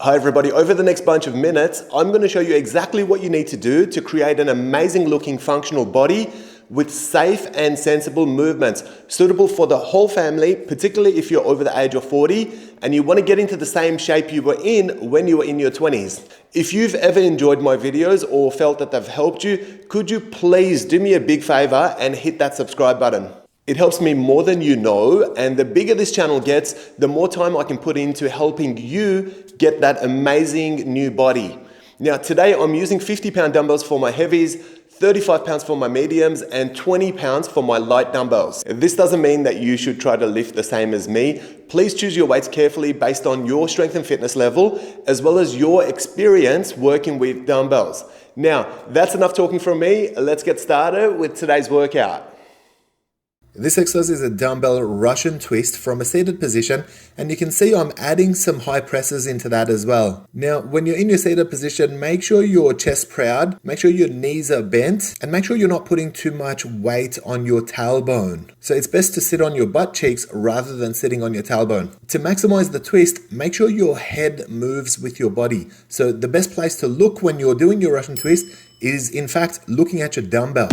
Hi everybody, over the next bunch of minutes, I'm going to show you exactly what you need to do to create an amazing looking functional body with safe and sensible movements, suitable for the whole family, particularly if you're over the age of 40 and you want to get into the same shape you were in when you were in your 20s. If you've ever enjoyed my videos or felt that they've helped you, could you please do me a big favor and hit that subscribe button? It helps me more than you know, and the bigger this channel gets, the more time I can put into helping you get that amazing new body. Now today I'm using 50-pound dumbbells for my heavies, 35 pounds for my mediums, and 20 pounds for my light dumbbells. This doesn't mean that you should try to lift the same as me. Please choose your weights carefully based on your strength and fitness level, as well as your experience working with dumbbells. Now, that's enough talking from me. Let's get started with today's workout. This exercise is a dumbbell Russian twist from a seated position, and you can see I'm adding some high presses into that as well. Now, when you're in your seated position, make sure your chest proud, make sure your knees are bent, and make sure you're not putting too much weight on your tailbone. So it's best to sit on your butt cheeks rather than sitting on your tailbone. To maximize the twist, make sure your head moves with your body. So the best place to look when you're doing your Russian twist is, in fact, looking at your dumbbell.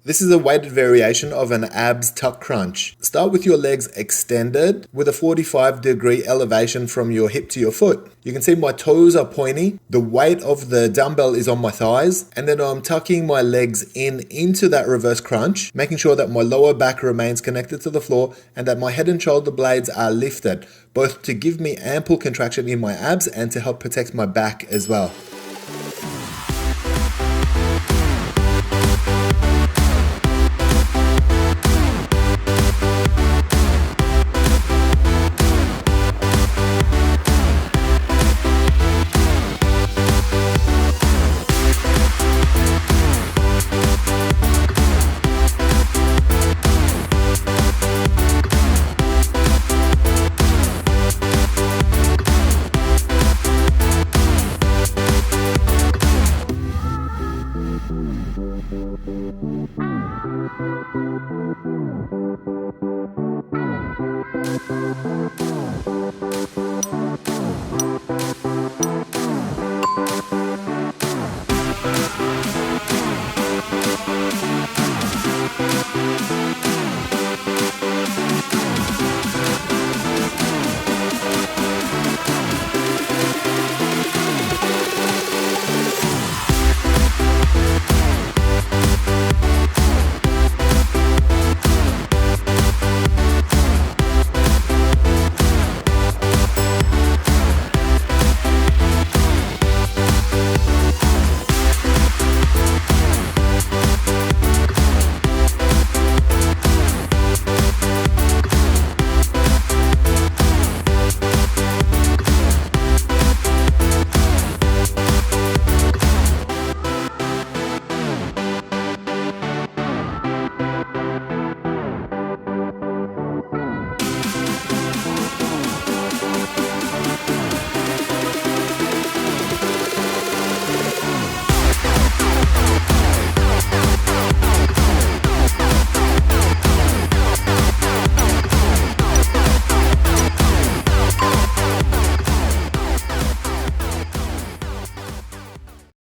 This is a weighted variation of an abs tuck crunch. Start with your legs extended with a 45-degree elevation from your hip to your foot. You can see my toes are pointy, the weight of the dumbbell is on my thighs, and then I'm tucking my legs into that reverse crunch, making sure that my lower back remains connected to the floor and that my head and shoulder blades are lifted, both to give me ample contraction in my abs and to help protect my back as well.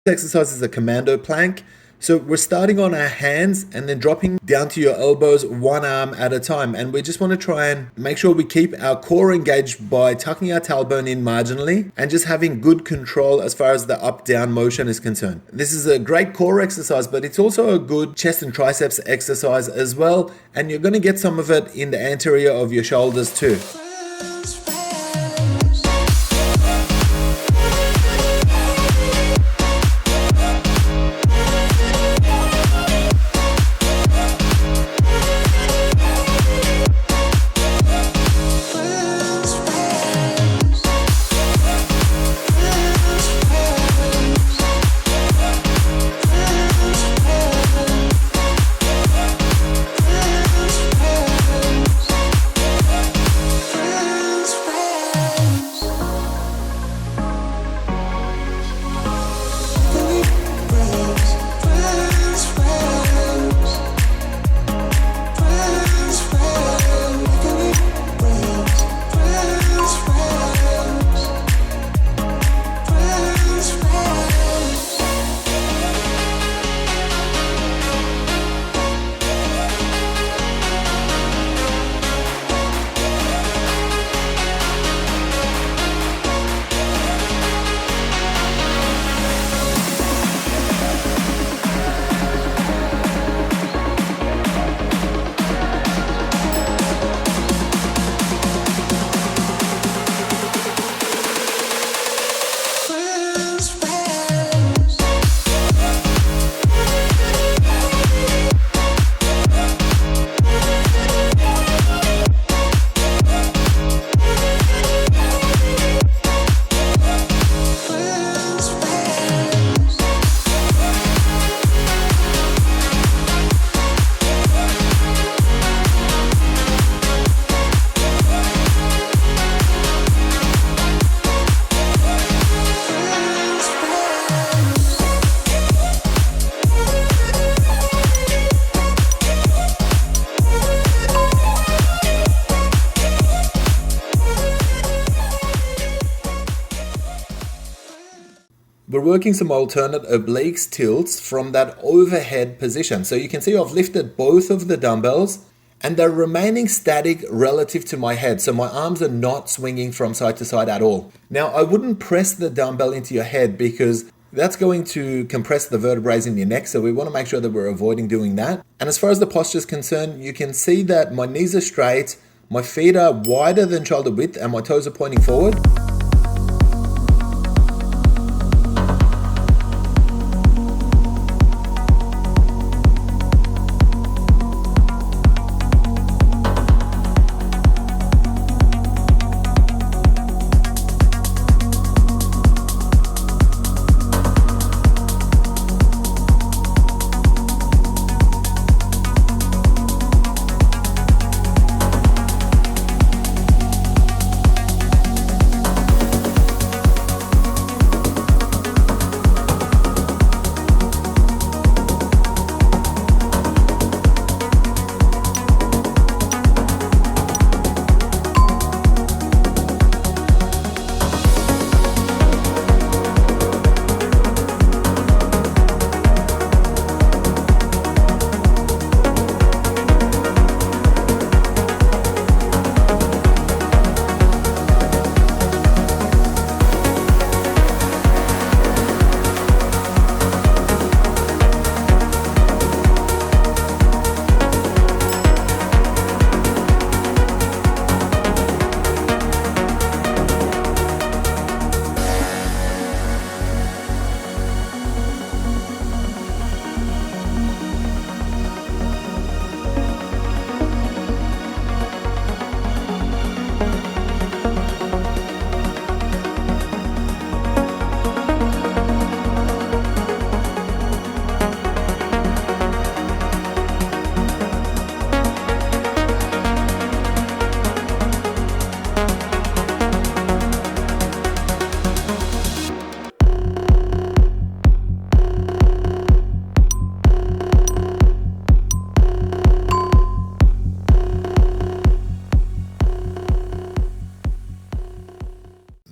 This exercise is a Commando Plank. So we're starting on our hands and then dropping down to your elbows, one arm at a time. And we just want to try and make sure we keep our core engaged by tucking our tailbone in marginally and just having good control as far as the up-down motion is concerned. This is a great core exercise, but it's also a good chest and triceps exercise as well. And you're going to get some of it in the anterior of your shoulders too. We're working some alternate obliques tilts from that overhead position. So you can see I've lifted both of the dumbbells and they're remaining static relative to my head. So my arms are not swinging from side to side at all. Now I wouldn't press the dumbbell into your head because that's going to compress the vertebrae in your neck. So we want to make sure that we're avoiding doing that. And as far as the posture is concerned, you can see that my knees are straight, my feet are wider than shoulder width and my toes are pointing forward.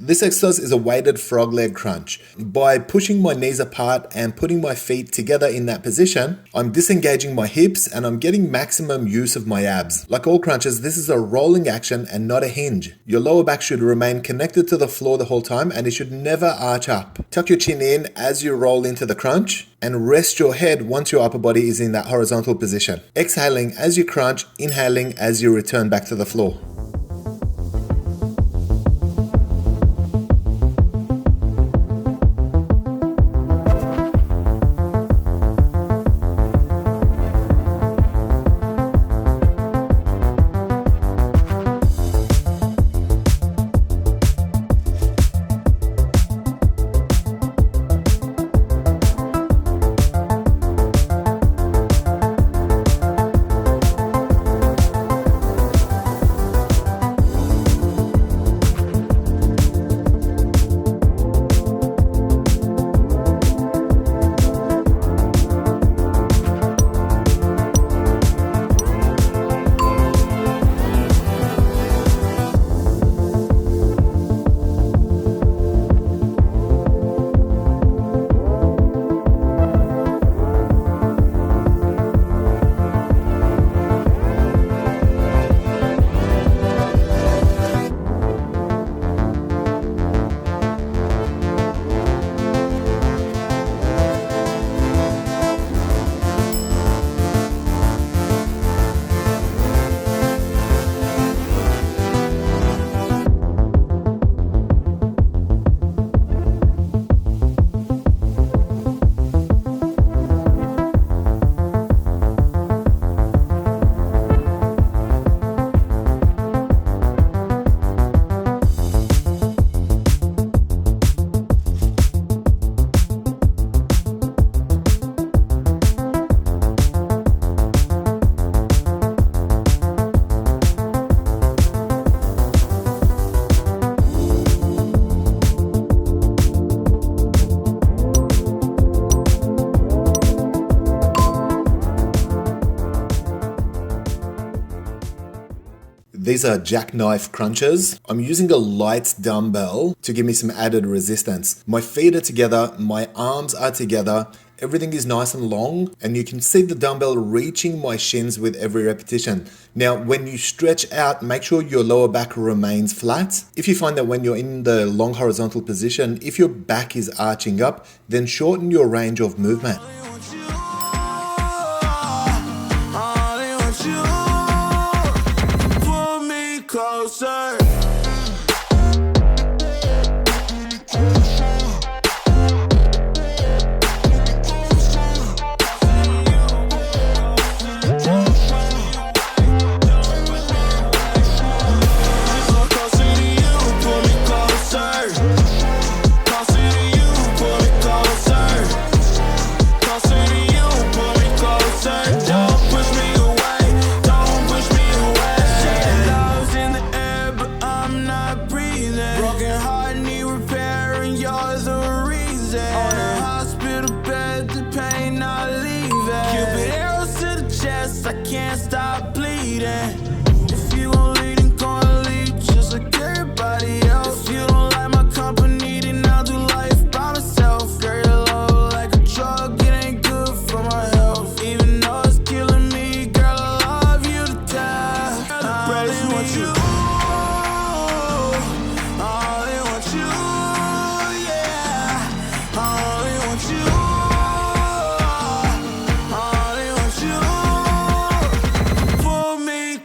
This exercise is a weighted frog leg crunch. By pushing my knees apart and putting my feet together in that position, I'm disengaging my hips and I'm getting maximum use of my abs. Like all crunches, this is a rolling action and not a hinge. Your lower back should remain connected to the floor the whole time and it should never arch up. Tuck your chin in as you roll into the crunch and rest your head once your upper body is in that horizontal position. Exhaling as you crunch, inhaling as you return back to the floor. These are jackknife crunches. I'm using a light dumbbell to give me some added resistance. My feet are together, my arms are together, everything is nice and long, and you can see the dumbbell reaching my shins with every repetition. Now, when you stretch out, make sure your lower back remains flat. If you find that when you're in the long horizontal position, if your back is arching up, then shorten your range of movement. Closer. I can't stop bleeding. If you gon' lead, then go and lead just like everybody else. If you don't like my company, then I'll do life by myself. Girl, your love like a drug, it ain't good for my health. Even though it's killing me, girl, I love you to death. I only want you. I only want you, yeah. I only want you.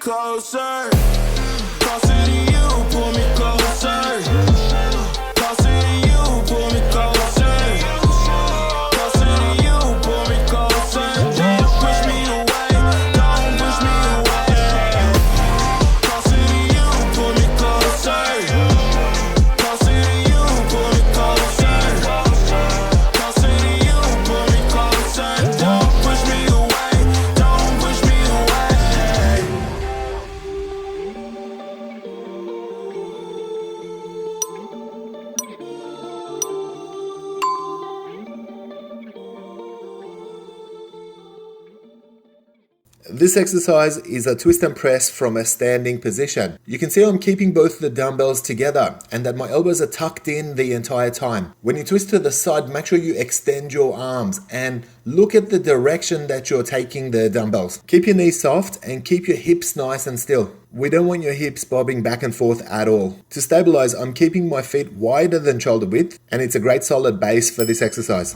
Close. This exercise is a twist and press from a standing position. You can see I'm keeping both the dumbbells together and that my elbows are tucked in the entire time. When you twist to the side, make sure you extend your arms and look at the direction that you're taking the dumbbells. Keep your knees soft and keep your hips nice and still. We don't want your hips bobbing back and forth at all. To stabilize, I'm keeping my feet wider than shoulder width, and it's a great solid base for this exercise.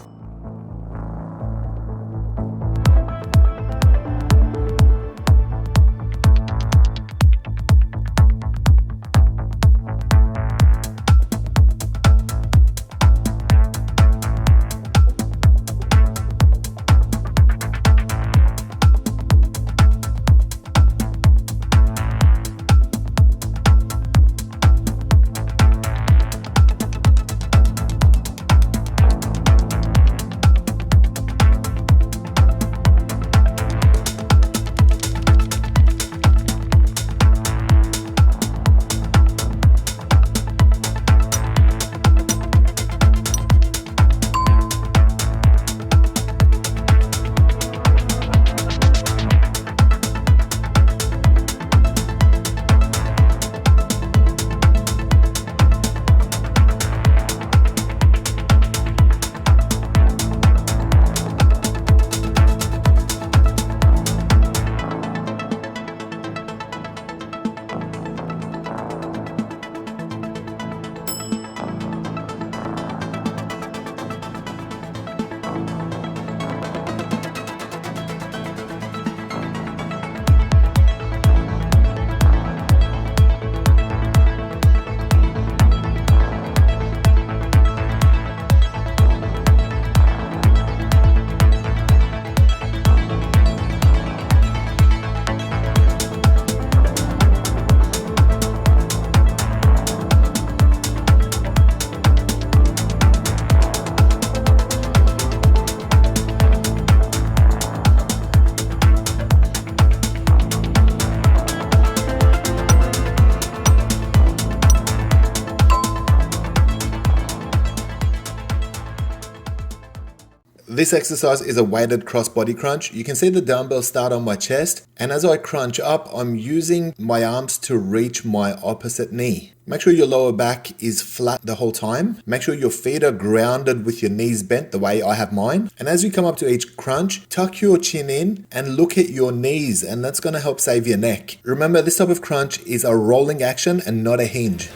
This exercise is a weighted cross body crunch. You can see the dumbbells start on my chest, and as I crunch up, I'm using my arms to reach my opposite knee. Make sure your lower back is flat the whole time. Make sure your feet are grounded with your knees bent the way I have mine. And as you come up to each crunch, tuck your chin in and look at your knees, and that's going to help save your neck. Remember, this type of crunch is a rolling action and not a hinge.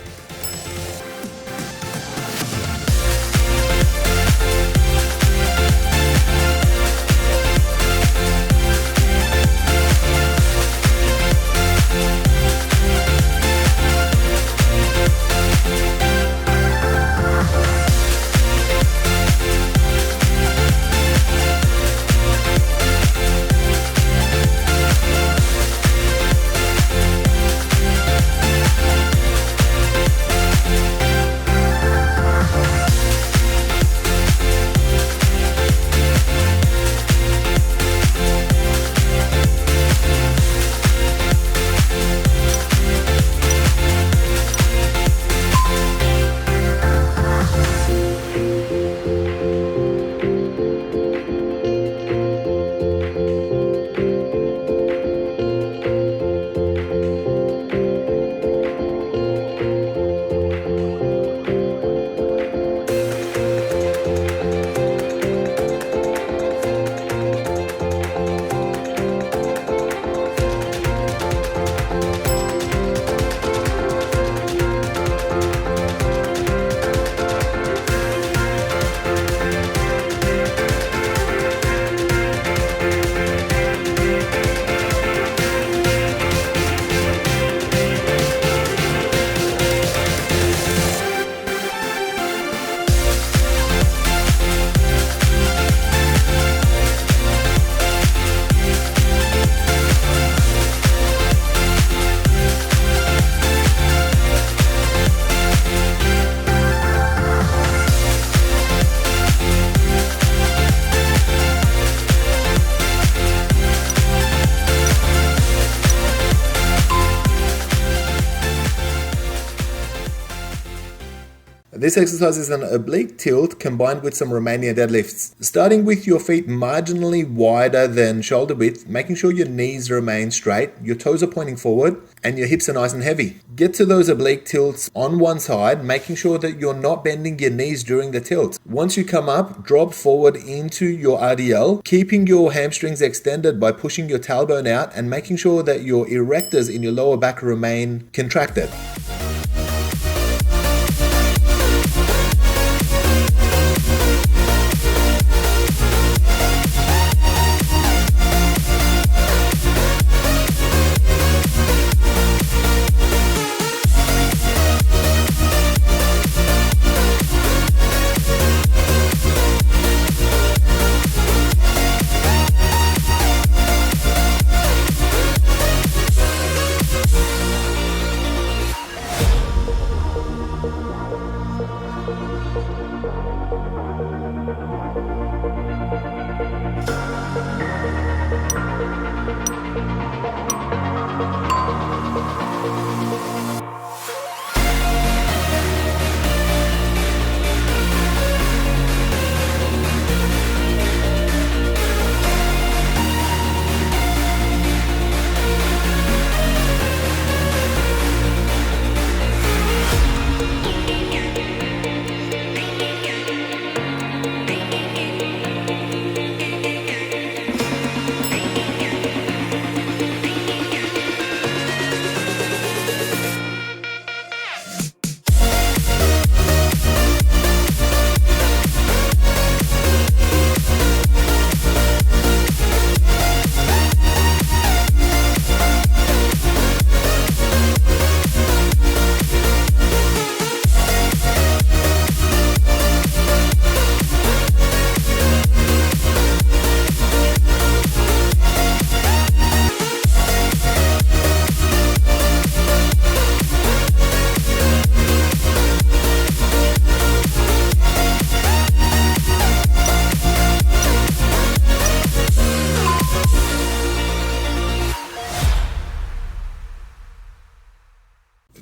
This exercise is an oblique tilt combined with some Romanian deadlifts. Starting with your feet marginally wider than shoulder width, making sure your knees remain straight, your toes are pointing forward, and your hips are nice and heavy. Get to those oblique tilts on one side, making sure that you're not bending your knees during the tilt. Once you come up, drop forward into your RDL, keeping your hamstrings extended by pushing your tailbone out and making sure that your erectors in your lower back remain contracted.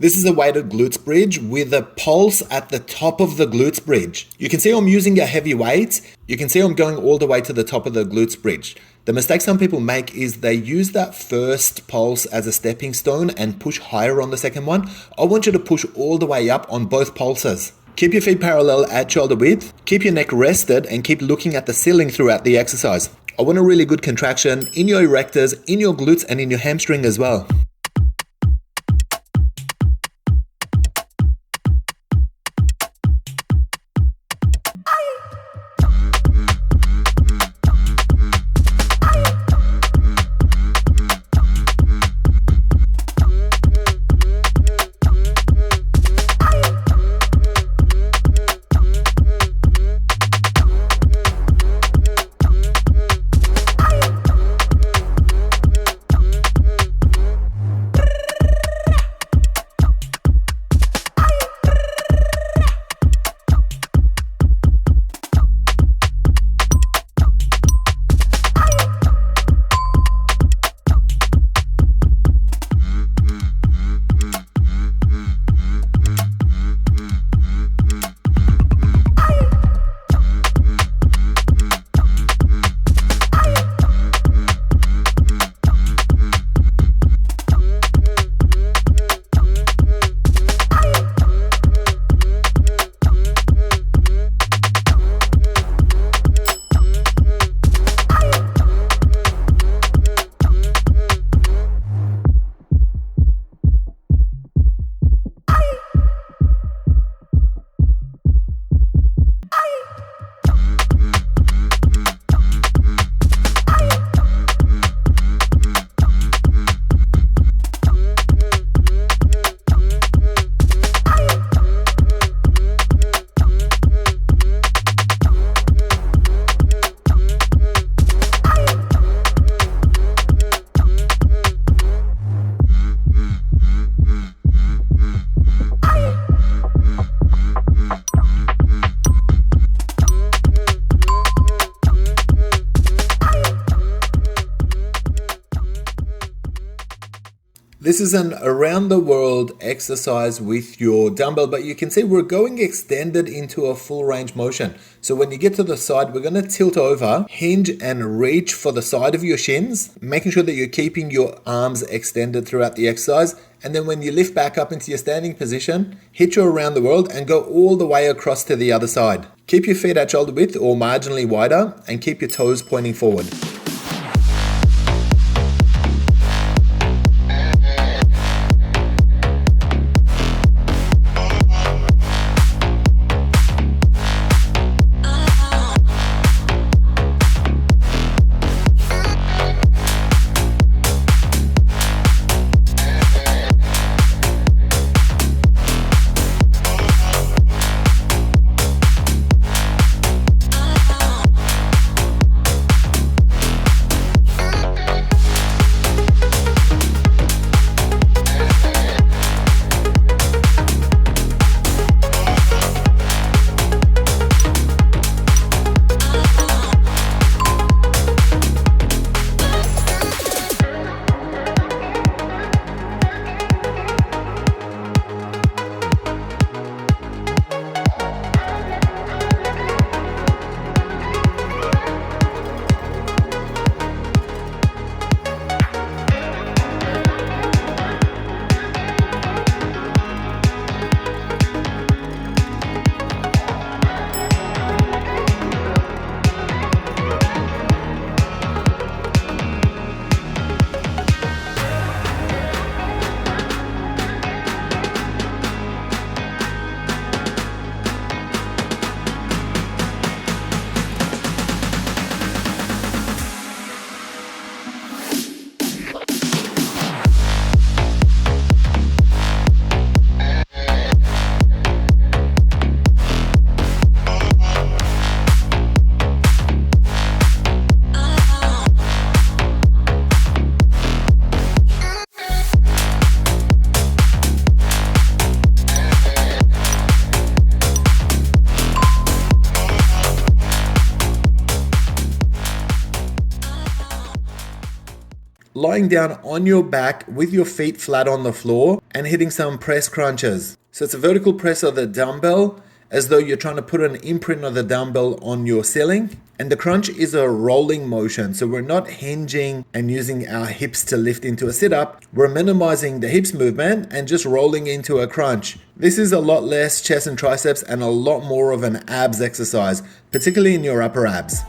This is a weighted glutes bridge with a pulse at the top of the glutes bridge. You can see I'm using a heavy weight. You can see I'm going all the way to the top of the glutes bridge. The mistake some people make is they use that first pulse as a stepping stone and push higher on the second one. I want you to push all the way up on both pulses. Keep your feet parallel at shoulder width, keep your neck rested, and keep looking at the ceiling throughout the exercise. I want a really good contraction in your erectors, in your glutes, and in your hamstring as well. This is an around the world exercise with your dumbbell, but you can see we're going extended into a full range motion. So when you get to the side, we're going to tilt over, hinge and reach for the side of your shins, making sure that you're keeping your arms extended throughout the exercise. And then when you lift back up into your standing position, hit your around the world and go all the way across to the other side. Keep your feet at shoulder width or marginally wider and keep your toes pointing forward. Lying down on your back with your feet flat on the floor and hitting some press crunches. So it's a vertical press of the dumbbell as though you're trying to put an imprint of the dumbbell on your ceiling. And the crunch is a rolling motion. So we're not hinging and using our hips to lift into a sit-up. We're minimizing the hips movement and just rolling into a crunch. This is a lot less chest and triceps and a lot more of an abs exercise, particularly in your upper abs.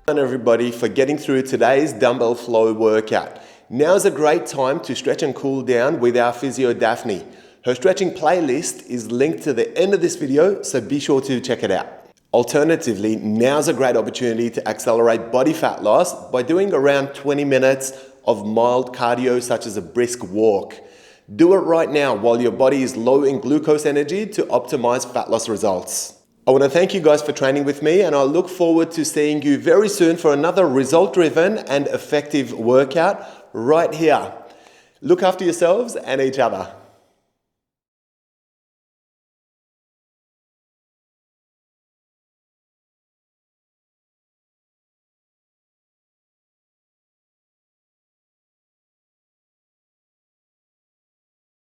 Everybody for getting through today's dumbbell flow workout. Now's a great time to stretch and cool down with our physio Daphne. Her stretching playlist is linked to the end of this video, so be sure to check it out. Alternatively, now's a great opportunity to accelerate body fat loss by doing around 20 minutes of mild cardio such as a brisk walk. Do it right now while your body is low in glucose energy to optimize fat loss results. I want to thank you guys for training with me, and I look forward to seeing you very soon for another result-driven and effective workout right here. Look after yourselves and each other.